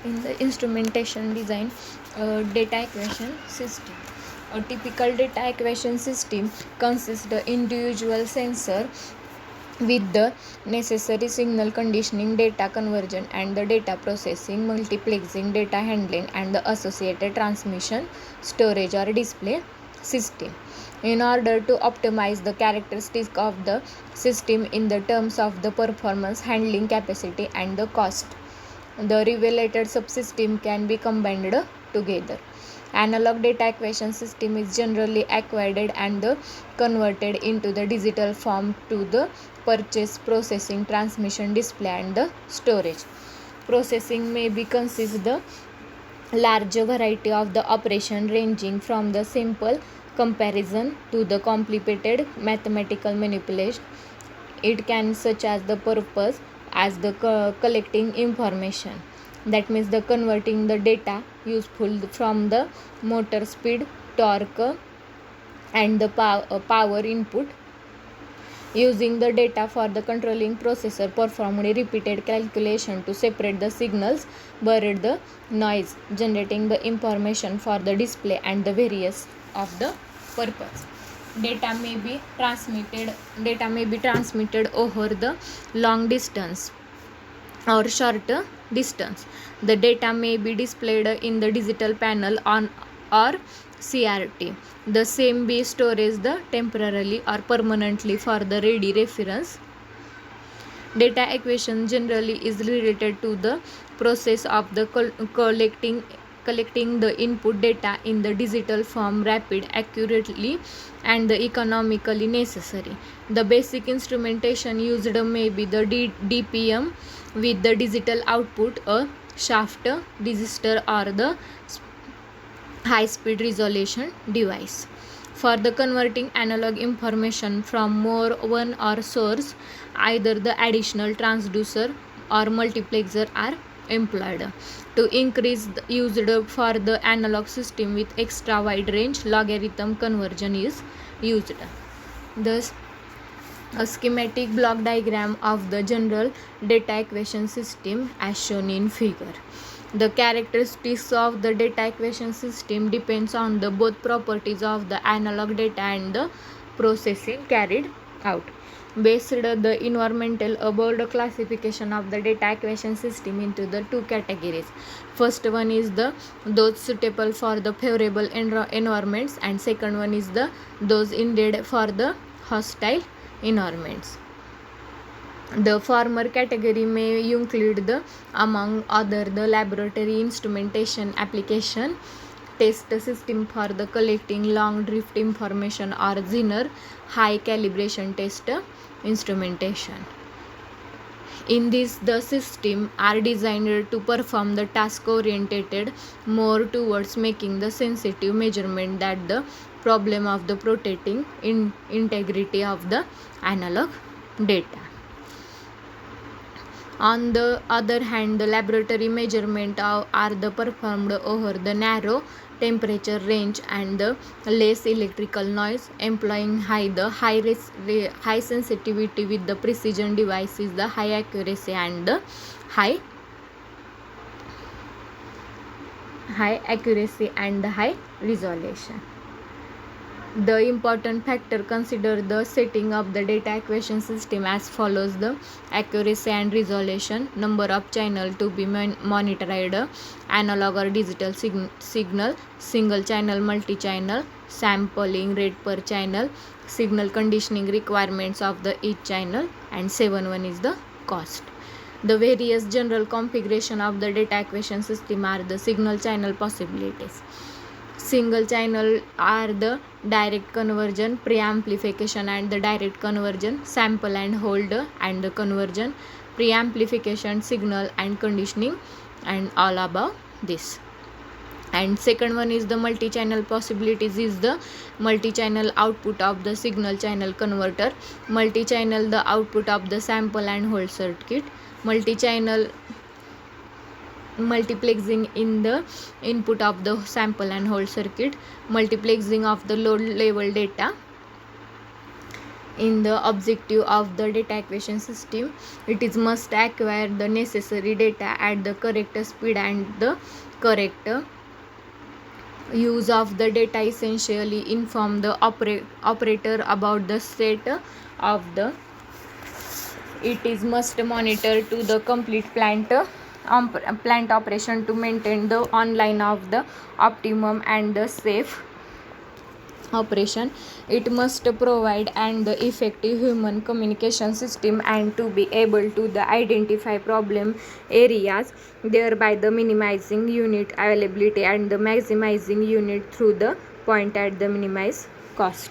In the instrumentation design, data acquisition system. A typical data acquisition system consists the individual sensor with the necessary signal conditioning, data conversion, and the data processing, multiplexing, data handling, and the associated transmission, storage, or display system. In order to optimize the characteristics of the system in the terms of the performance, handling capacity, and the cost, the related subsystem can be combined together. Analog data acquisition system is generally acquired and converted into the digital form to the purchase, processing, transmission, display, and the storage. Processing may be consist the large variety of the operation ranging from the simple comparison to the complicated mathematical manipulation. It can such as the purpose as the collecting information, that means the converting the data useful from the motor speed, torque, and the power input, using the data for the controlling processor performed repeated calculation to separate the signals, buried the noise, generating the information for the display and the various of the purpose. Data may be transmitted over the long distance or short distance. The data may be displayed in the digital panel on or CRT. The same be storage the temporarily or permanently for the ready reference. Data acquisition generally is related to the process of the collecting the input data in the digital form rapid, accurately, and the economically necessary. The basic instrumentation used may be the DPM with the digital output, a shaft register, or the high speed resolution device. For the converting analog information from more one or source, either the additional transducer or multiplexer are employed. To increase the used for the analog system with extra wide range, logarithm conversion is used. Thus, a schematic block diagram of the general data acquisition system as shown in figure. The characteristics of the data acquisition system depends on the both properties of the analog data and the processing carried out. Based the environmental about the classification of the data acquisition system into the two categories. First one is the those suitable for the favorable environments, and second one is the those intended for the hostile environments. The former category may include the among other the laboratory instrumentation application, test system for the collecting long drift information, or Zener high calibration test instrumentation. In this, the system are designed to perform the task oriented more towards making the sensitive measurement that the problem of the protecting integrity of the analog data. On the other hand, the laboratory measurement are the performed over the narrow temperature range and the less electrical noise, employing high sensitivity with the precision devices, the high accuracy, and the high resolution. The important factor consider the setting of the data acquisition system as follows: the accuracy and resolution, number of channel to be monitored, analog or digital signal, single channel, multi-channel, sampling rate per channel, signal conditioning requirements of the each channel, and 7 is the cost. The various general configuration of the data acquisition system are the signal channel possibilities. Single channel are the direct conversion, preamplification, and the direct conversion, sample and hold and the conversion, preamplification, signal and conditioning, and all above this. And second one is the multi-channel possibilities, is the multi-channel output of the signal channel converter, multi-channel the output of the sample and hold circuit, multi-channel multiplexing in the input of the sample and hold circuit, multiplexing of the load level data, In the objective of the data acquisition system, it is must acquire the necessary data at the correct speed and the correct use of the data essentially inform the operator about the state of the it is must monitor to the complete plant operation to maintain the online of the optimum and the safe operation. It must provide and the effective human communication system and to be able to the identify problem areas, thereby the minimizing unit availability and the maximizing unit through the point at the minimize cost.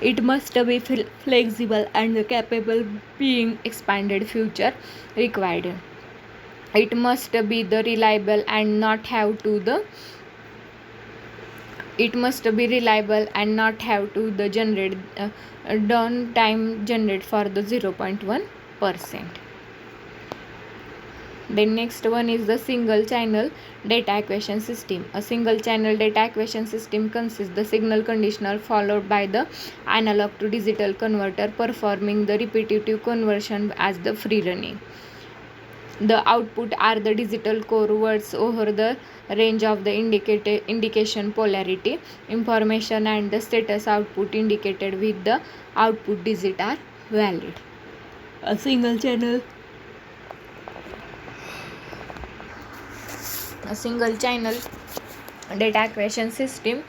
It must be flexible and capable being expanded future required. It must be the reliable and not have to the it must be reliable and not have to the generate downtime generate for the 0.1%. Then next one is the single channel data acquisition system. A single channel data acquisition system consists the signal conditional followed by the analog to digital converter performing the repetitive conversion as the free running. The output are the digital core words over the range of the indication polarity information and the status output indicated with the output digit are valid. A single channel data acquisition system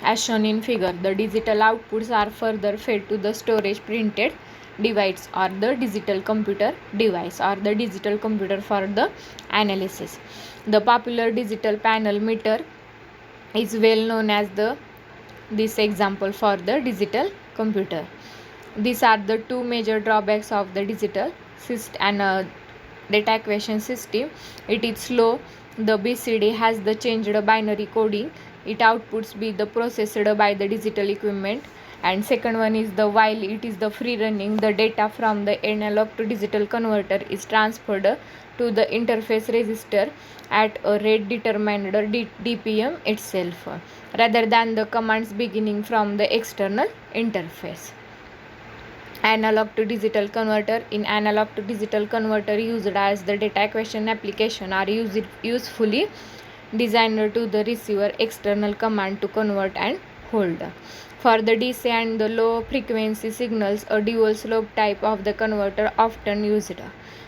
as shown in figure. The digital outputs are further fed to the storage printed device or the digital computer device or the digital computer for the analysis. The popular digital panel meter is well known as this example for the digital computer. These are the two major drawbacks of the digital data acquisition system. It is slow. The BCD has the changed binary coding. It outputs be the processed by the digital equipment. And second one is the while it is the free running, the data from the analog to digital converter is transferred to the interface register at a rate determined DPM itself rather than the commands beginning from the external interface. Analog to digital converter. In analog to digital converter used as the data acquisition application are usefully designed to the receiver external command to convert and hold. For the DC and the low frequency signals, a dual slope type of the converter often used.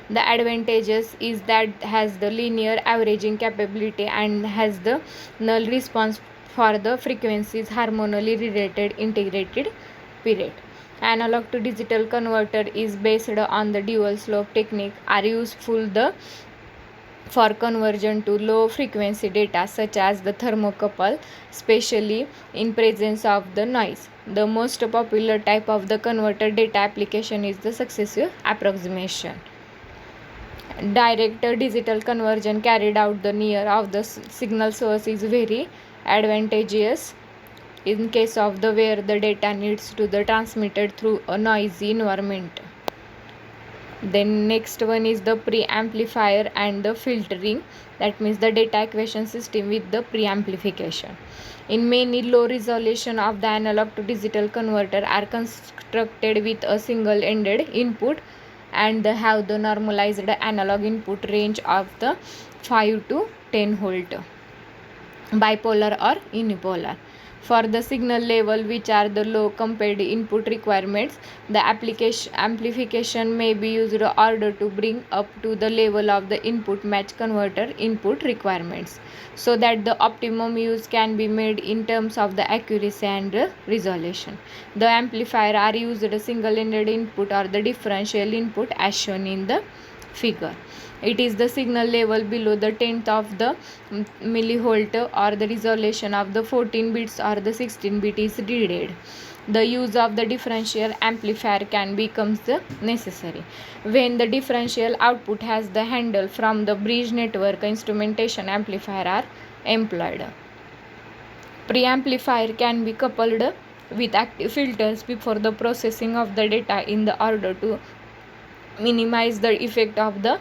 The advantages is that has the linear averaging capability and has the null response for the frequencies harmoniously related integrated period. Analog to digital converter is based on the dual slope technique are useful for conversion to low frequency data such as the thermocouple, especially in presence of the noise. The most popular type of the converter data application is the successive approximation. Direct digital conversion carried out the near of the signal source is very advantageous in case of the where the data needs to be transmitted through a noisy environment. Then next one is the preamplifier and the filtering, that means the data acquisition system with the preamplification. In many low resolution of the analog to digital converter are constructed with a single ended input and they have the normalized analog input range of the 5 to 10 volt bipolar or unipolar. For the signal level which are the low compared input requirements, the amplification may be used in order to bring up to the level of the input match converter input requirements so that the optimum use can be made in terms of the accuracy and resolution. The amplifier are used a single-ended input or the differential input as shown in the figure. It is the signal level below the 10th of the millivolt or the resolution of the 14 bits or the 16 bit is needed. The use of the differential amplifier can becomes necessary when the differential output has the handle from the bridge network instrumentation amplifier are employed. Preamplifier can be coupled with active filters before the processing of the data in the order to minimize the effect of the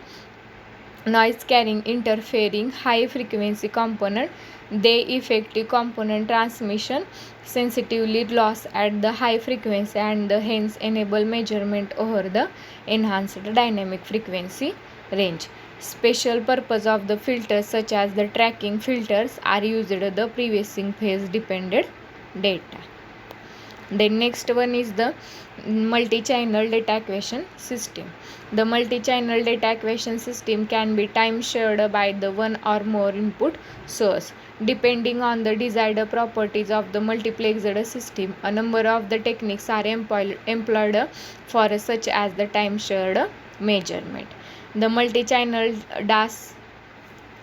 noise carrying interfering high frequency component. They effective component transmission sensitively loss at the high frequency and hence enable measurement over the enhanced dynamic frequency range. Special purpose of the filters such as the tracking filters are used the previous phase dependent data. Then next one is the multi-channel data acquisition system. The multi-channel data acquisition system can be time shared by the one or more input source. Depending on the desired properties of the multiplexed system, a number of the techniques are employed for such as the time shared measurement. The multi-channel DAS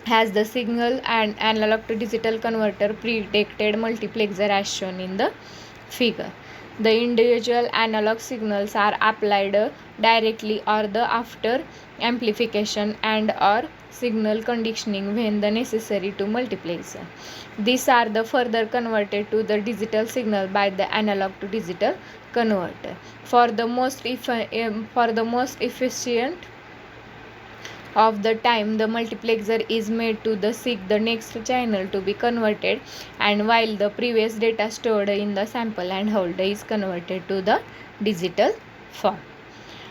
has the signal and analog to digital converter predicted multiplexer as shown in the figure. The individual analog signals are applied directly or the after amplification and or signal conditioning when the necessary to multiplexer. These are the further converted to the digital signal by the analog to digital converter. For the most efficient of the time, the multiplexer is made to seek the next channel to be converted, and while the previous data stored in the sample and hold is converted to the digital form.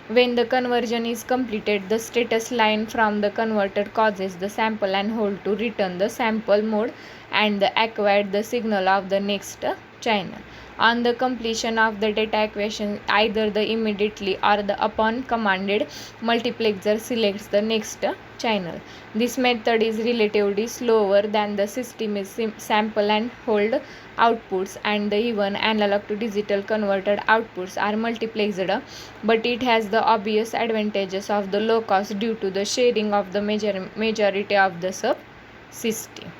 When the conversion is completed, the status line from the converter causes the sample and hold to return the sample mode and acquire the signal of the next channel. On the completion of the data acquisition, either the immediately or the upon commanded, multiplexer selects the next channel. This method is relatively slower than the system is sample and hold outputs, and the even analog to digital converted outputs are multiplexed, but it has the obvious advantages of the low cost due to the sharing of the majority of the subsystem.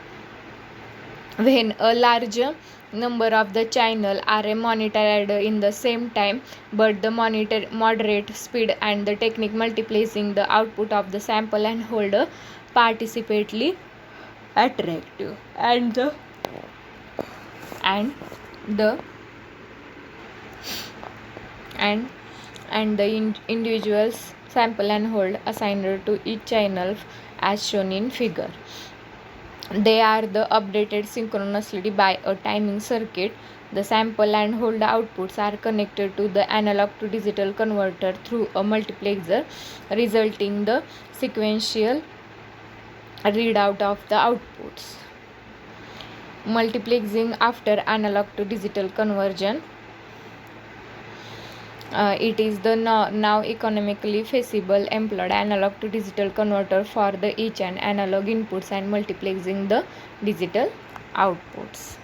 When a large number of the channel are monitored in the same time, but the moderate speed and the technique multiplexing the output of the sample and hold participately attractive, and the individuals sample and hold assigned to each channel as shown in figure. They are the updated synchronously by a timing circuit. The sample and hold outputs are connected to the analog to digital converter through a multiplexer, resulting the sequential readout of the outputs. Multiplexing after analog to digital conversion. It is the now economically feasible employed analog to digital converter for the each and analog inputs and multiplexing the digital outputs.